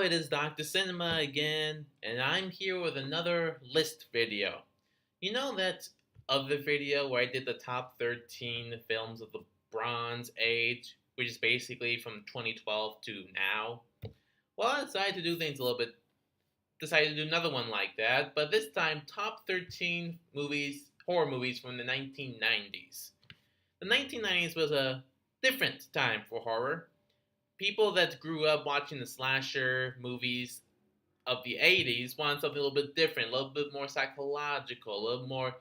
it is Dr. Cinema again, and I'm here with another list video. You know that other video where I did the top 13 films of the Bronze Age, which is basically from 2012 to now? Well, I decided to do things a little bit, decided to do another one like that, but this time top 13 movies, horror movies from the 1990s. The 1990s was a different time for horror. People that grew up watching the slasher movies of the 80s wanted something a little bit different, a little bit more psychological, a little more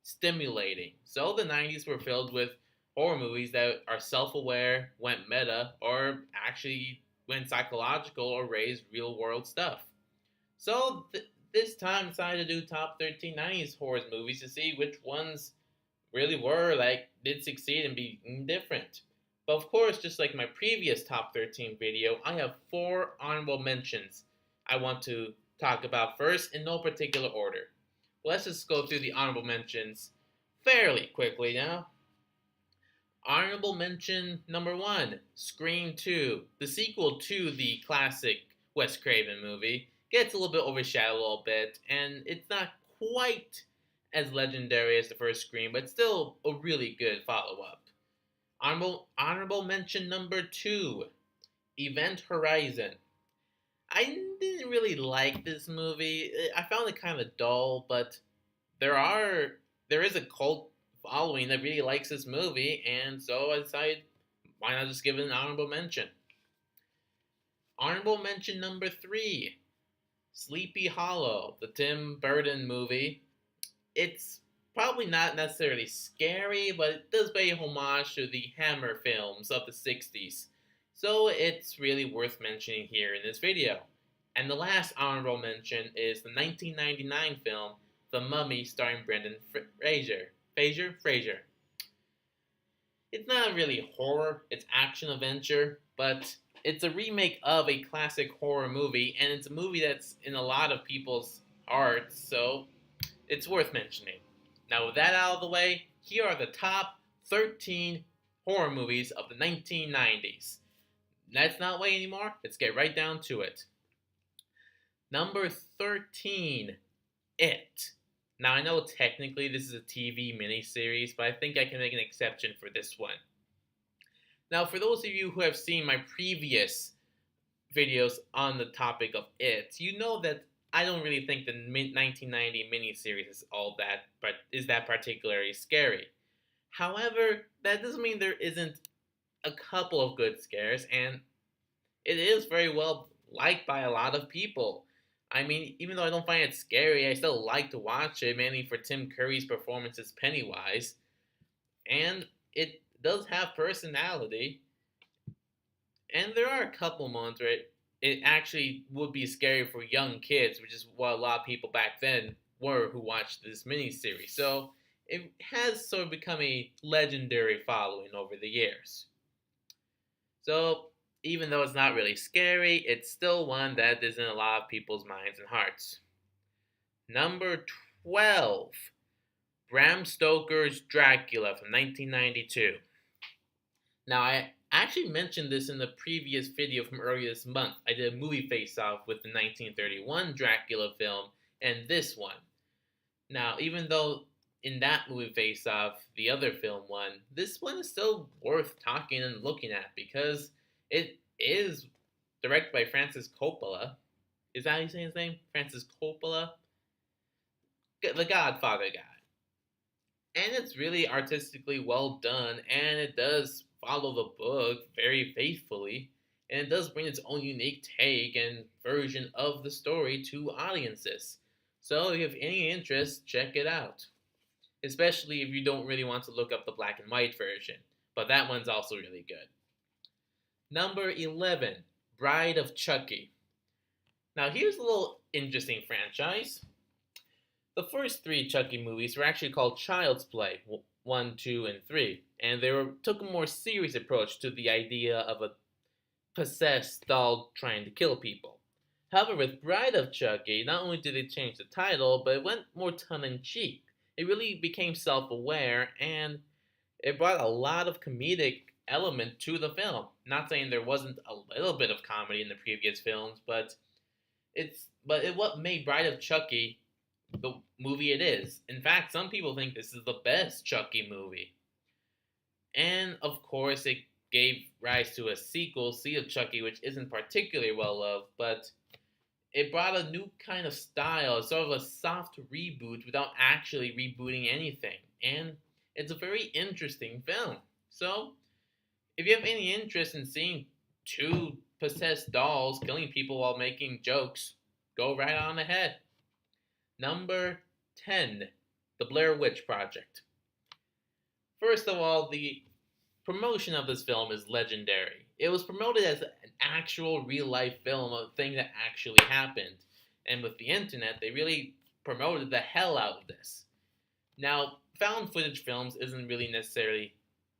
stimulating. So the 90s were filled with horror movies that are self aware, went meta, or actually went psychological or raised real world stuff. So this time I decided to do top 13 90s horror movies to see which ones really were like did succeed and be different. But of course, just like my previous top 13 video, I have 4 honorable mentions I want to talk about first in no particular order. Let's just go through the honorable mentions fairly quickly now. Honorable mention number 1, Scream 2, the sequel to the classic Wes Craven movie, gets a little bit overshadowed a little bit, and it's not quite as legendary as the first Scream, but still a really good follow-up. Honorable mention number 2, Event Horizon. I didn't really like this movie. I found it kind of dull, but there is a cult following that really likes this movie, and so I decided why not just give it an honorable mention. Honorable mention number 3, Sleepy Hollow, the Tim Burton movie. It's probably not necessarily scary, but it does pay homage to the Hammer films of the 60s. So it's really worth mentioning here in this video. And the last honorable mention is the 1999 film, The Mummy, starring Brendan Fraser. Fraser. It's not really horror, it's action-adventure, but it's a remake of a classic horror movie, and it's a movie that's in a lot of people's hearts, so it's worth mentioning. Now, with that out of the way, here are the top 13 horror movies of the 1990s. Let's not wait anymore, let's get right down to it. Number 13, It. Now, I know technically this is a TV miniseries, but I think I can make an exception for this one. Now, for those of you who have seen my previous videos on the topic of It, you know that I don't really think the 1990 miniseries is that particularly scary. However, that doesn't mean there isn't a couple of good scares, and it is very well liked by a lot of people. I mean, even though I don't find it scary, I still like to watch it, mainly for Tim Curry's performance as Pennywise. And it does have personality. And there are a couple moments where it actually would be scary for young kids, which is what a lot of people back then were who watched this miniseries. So it has sort of become a legendary following over the years. So even though it's not really scary, it's still one that is in a lot of people's minds and hearts. Number 12, Bram Stoker's Dracula from 1992. Now, I actually mentioned this in the previous video from earlier this month. I did a movie face-off with the 1931 Dracula film and this one. Now, even though in that movie face-off the other film won, this one is still worth talking and looking at because it is directed by Francis Coppola. Is that how you say his name? Francis Coppola? The Godfather guy. And it's really artistically well done, and it does follow the book very faithfully, and it does bring its own unique take and version of the story to audiences. So if you have any interest, check it out. Especially if you don't really want to look up the black and white version, but that one's also really good. Number 11, Bride of Chucky. Now here's a little interesting franchise. The first 3 Chucky movies were actually called Child's Play, 1, 2, and 3, and they took a more serious approach to the idea of a possessed doll trying to kill people. However, with Bride of Chucky, not only did they change the title, but it went more tongue-in-cheek. It really became self-aware, and it brought a lot of comedic element to the film. Not saying there wasn't a little bit of comedy in the previous films, but What made Bride of Chucky the movie it is. In fact, some people think this is the best Chucky movie. And of course, it gave rise to a sequel, Seed of Chucky, which isn't particularly well loved, but it brought a new kind of style, sort of a soft reboot without actually rebooting anything. And it's a very interesting film. So, if you have any interest in seeing two possessed dolls killing people while making jokes, go right on ahead. Number 10, The Blair Witch Project. First of all, the promotion of this film is legendary. It was promoted as an actual real life film, a thing that actually happened. And with the internet, they really promoted the hell out of this. Now, found footage films isn't really necessarily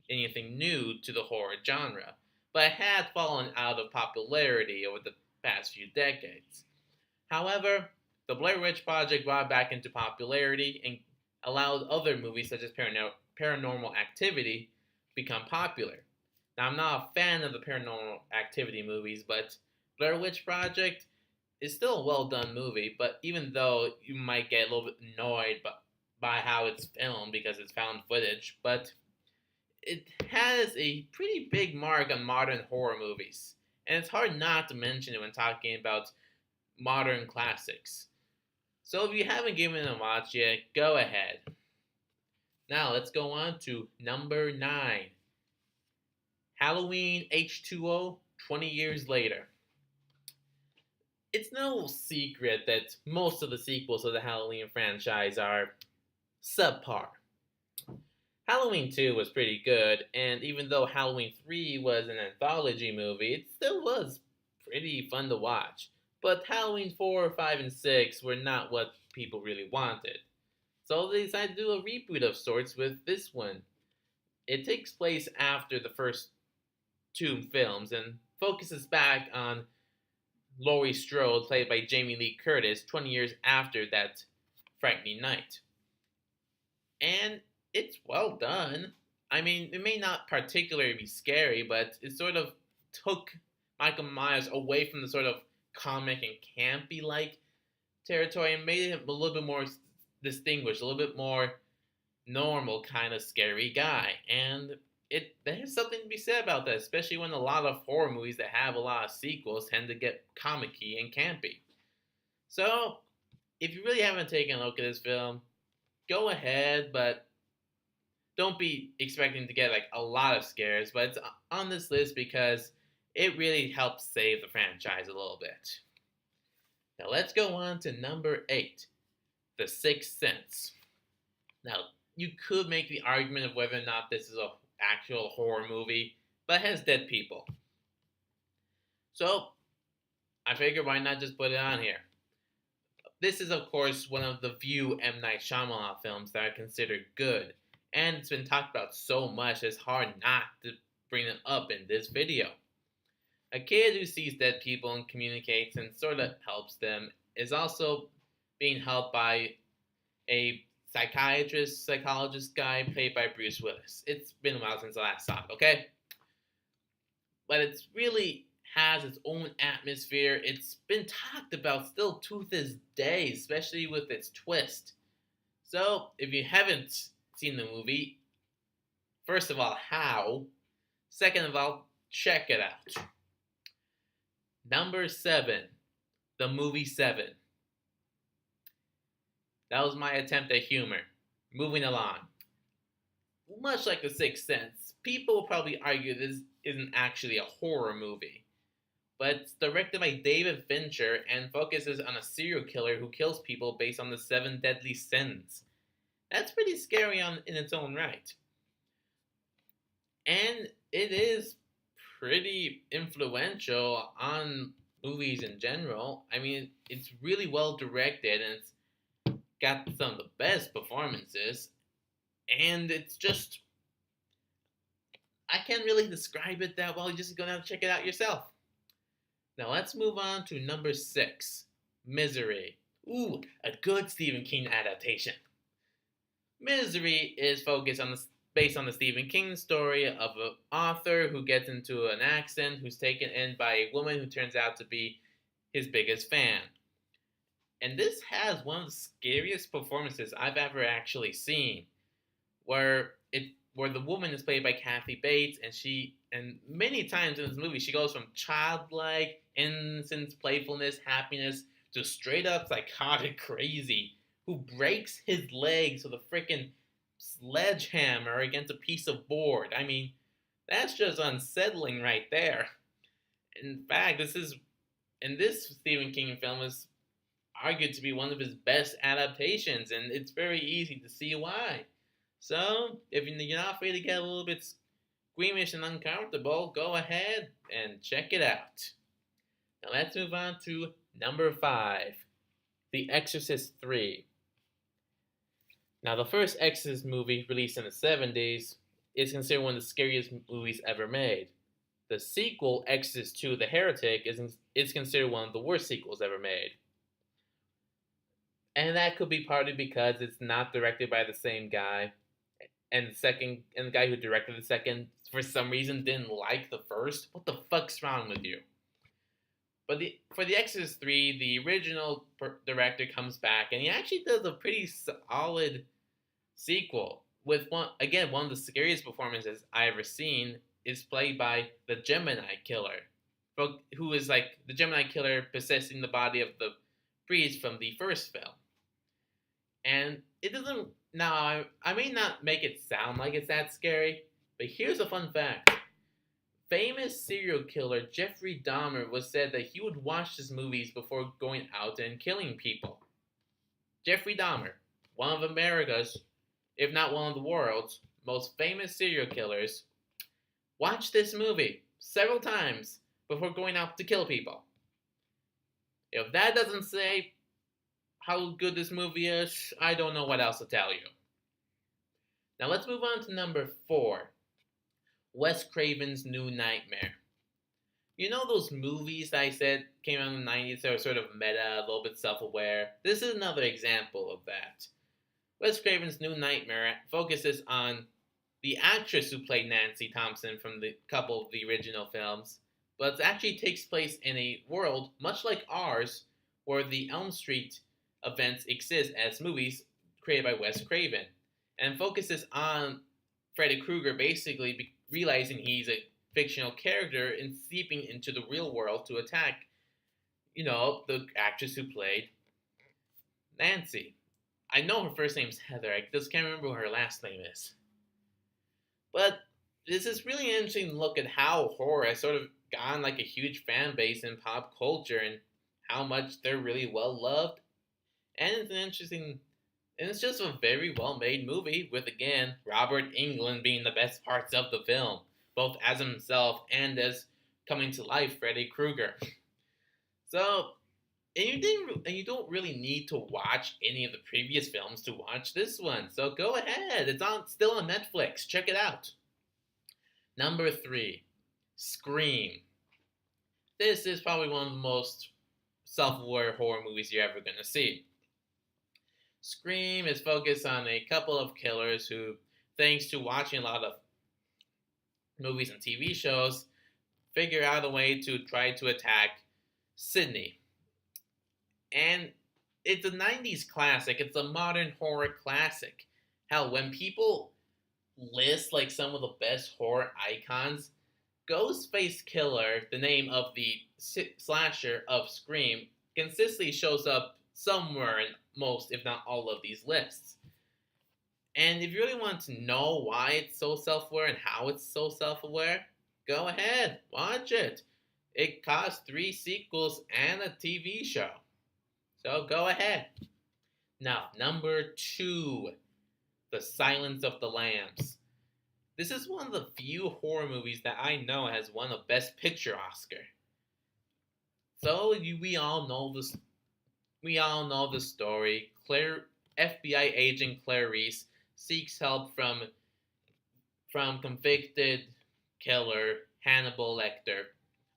anything new to the horror genre, but it had fallen out of popularity over the past few decades. However, the Blair Witch Project brought it back into popularity and allowed other movies such as Paranormal Activity become popular. Now, I'm not a fan of the Paranormal Activity movies, but Blair Witch Project is still a well done movie, but even though you might get a little bit annoyed by how it's filmed because it's found footage, but it has a pretty big mark on modern horror movies. And it's hard not to mention it when talking about modern classics. So if you haven't given it a watch yet, go ahead. Now let's go on to number 9. Halloween H2O 20 years later. It's no secret that most of the sequels of the Halloween franchise are subpar. Halloween 2 was pretty good, and even though Halloween 3 was an anthology movie, it still was pretty fun to watch. But Halloween 4, 5, and 6 were not what people really wanted. So they decided to do a reboot of sorts with this one. It takes place after the first 2 films and focuses back on Laurie Strode, played by Jamie Lee Curtis, 20 years after that frightening night. And it's well done. I mean, it may not particularly be scary, but it sort of took Michael Myers away from the sort of comic and campy-like territory and made him a little bit more distinguished, a little bit more normal kind of scary guy. And there's something to be said about that, especially when a lot of horror movies that have a lot of sequels tend to get comic-y and campy. So, if you really haven't taken a look at this film, go ahead, but don't be expecting to get like a lot of scares, but it's on this list because it really helps save the franchise a little bit. Now let's go on to number 8, The Sixth Sense. Now, you could make the argument of whether or not this is an actual horror movie, but it has dead people. So, I figured why not just put it on here. This is, of course, one of the few M. Night Shyamalan films that are considered good, and it's been talked about so much it's hard not to bring it up in this video. A kid who sees dead people and communicates and sort of helps them is also being helped by a psychologist guy played by Bruce Willis. It's been a while since I last saw it, okay? But it's really has its own atmosphere. It's been talked about still to this day, especially with its twist. So, if you haven't seen the movie, first of all, how? Second of all, check it out. Number 7, the movie 7. That was my attempt at humor. Moving along. Much like The Sixth Sense, people will probably argue this isn't actually a horror movie. But it's directed by David Fincher and focuses on a serial killer who kills people based on the 7 deadly sins. That's pretty scary in its own right. And it is pretty influential on movies in general. I mean, it's really well directed and it's got some of the best performances. And it's just, I can't really describe it that well. You're just gonna have to check it out yourself. Now let's move on to number 6, Misery. Ooh, a good Stephen King adaptation. Misery is based on the Stephen King story of an author who gets into an accident, who's taken in by a woman who turns out to be his biggest fan. And this has one of the scariest performances I've ever actually seen, where the woman is played by Kathy Bates, and many times in this movie she goes from childlike innocence, playfulness, happiness to straight up psychotic crazy, who breaks his legs with a freaking sledgehammer against a piece of board. I mean, that's just unsettling right there. In fact, this Stephen King film is argued to be one of his best adaptations, and it's very easy to see why. So, if you're not afraid to get a little bit squeamish and uncomfortable, go ahead and check it out. Now let's move on to number 5, The Exorcist 3. Now, the first Exorcist movie, released in the 70s, is considered one of the scariest movies ever made. The sequel, Exorcist 2: The Heretic, is considered one of the worst sequels ever made. And that could be partly because it's not directed by the same guy, and the guy who directed the second, for some reason, didn't like the first. What the fuck's wrong with you? But for The Exorcist 3, the original director comes back, and he actually does a pretty solid sequel with one of the scariest performances I ever seen. Is played by the Gemini Killer, who is like the Gemini Killer possessing the body of the priest from the first film. And it doesn't. Now, I may not make it sound like it's that scary, but here's a fun fact. Famous serial killer Jeffrey Dahmer was said that he would watch his movies before going out and killing people. Jeffrey Dahmer, one of America's, if not one of the world's, most famous serial killers, watched this movie several times before going out to kill people. If that doesn't say how good this movie is, I don't know what else to tell you. Now let's move on to number 4, Wes Craven's New Nightmare. You know those movies that I said came out in the 90s that were sort of meta, a little bit self-aware? This is another example of that. Wes Craven's New Nightmare focuses on the actress who played Nancy Thompson from the couple of the original films, but it actually takes place in a world much like ours, where the Elm Street events exist as movies created by Wes Craven, and focuses on Freddy Krueger basically realizing he's a fictional character and seeping into the real world to attack, the actress who played Nancy. I know her first name's Heather, I just can't remember what her last name is. But this is really an interesting look at how horror has sort of gotten like a huge fan base in pop culture and how much they're really well loved. And it's just a very well made movie with, again, Robert Englund being the best parts of the film, both as himself and as coming to life Freddy Krueger. So, and you don't really need to watch any of the previous films to watch this one. So go ahead. It's still on Netflix. Check it out. Number 3, Scream. This is probably one of the most self-aware horror movies you're ever going to see. Scream is focused on a couple of killers who, thanks to watching a lot of movies and TV shows, figure out a way to try to attack Sydney. And it's a 90s classic. It's a modern horror classic. Hell, when people list like some of the best horror icons, Ghostface Killer, the name of the slasher of Scream, consistently shows up somewhere in most, if not all, of these lists. And if you really want to know why it's so self-aware and how it's so self-aware, go ahead, watch it. It cost 3 sequels and a TV show. So go ahead. Now, number 2, The Silence of the Lambs. This is one of the few horror movies that I know has won a Best Picture Oscar. So we all know this. We all know the story. FBI agent Claire Reese seeks help from convicted killer Hannibal Lecter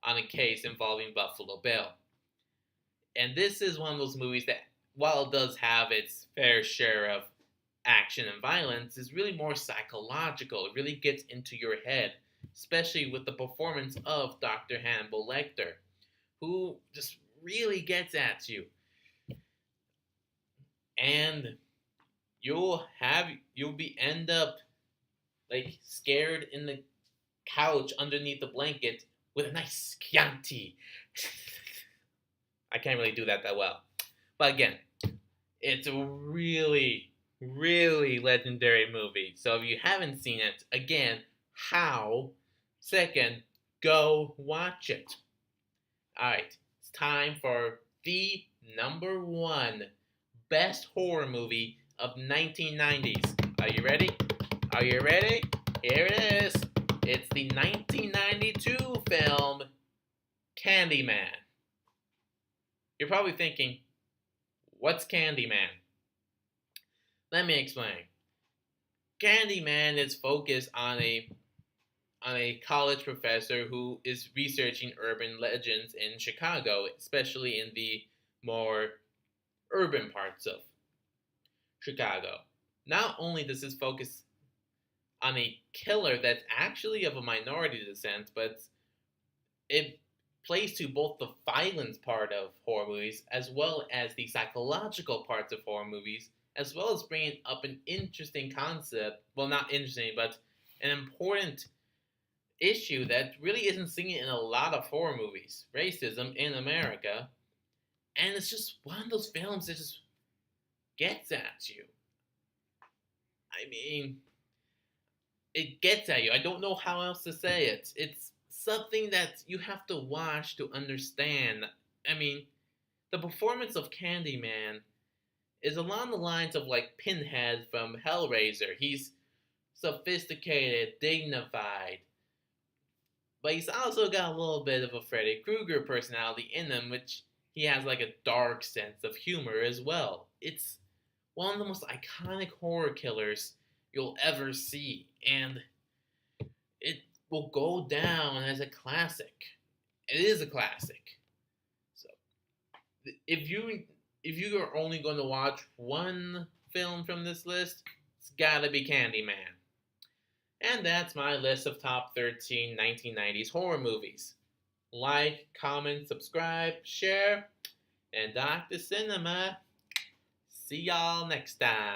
on a case involving Buffalo Bill. And this is one of those movies that, while it does have its fair share of action and violence, is really more psychological. It really gets into your head, especially with the performance of Dr. Hannibal Lecter, who just really gets at you. and you'll be end up like scared in the couch underneath the blanket with a nice Chianti. I can't really do that well. But again, it's a really, really legendary movie. So if you haven't seen it, again, how? Second, go watch it. Alright, it's time for the number one best horror movie of 1990s. Are you ready? Are you ready? Here it is. It's the 1992 film Candyman. You're probably thinking, what's Candyman? Let me explain. Candyman is focused on a college professor who is researching urban legends in Chicago, especially in the more urban parts of Chicago. Not only does this focus on a killer that's actually of a minority descent, but it plays to both the violence part of horror movies as well as the psychological parts of horror movies, as well as bringing up an interesting concept. Well, not interesting, but an important issue that really isn't seen in a lot of horror movies: racism in America. And it's just one of those films that just gets at you. I mean, it gets at you. I don't know how else to say it. It's something that you have to watch to understand. I mean, the performance of Candyman is along the lines of like Pinhead from Hellraiser. He's sophisticated, dignified, but he's also got a little bit of a Freddy Krueger personality in him, which he has like a dark sense of humor as well. It's one of the most iconic horror killers you'll ever see, and it will go down as a classic. It is a classic. So if you are only going to watch one film from this list, it's gotta be Candyman. And that's my list of top 13 1990s horror movies. Like, comment, subscribe, share, and Dr. Cinema. See y'all next time.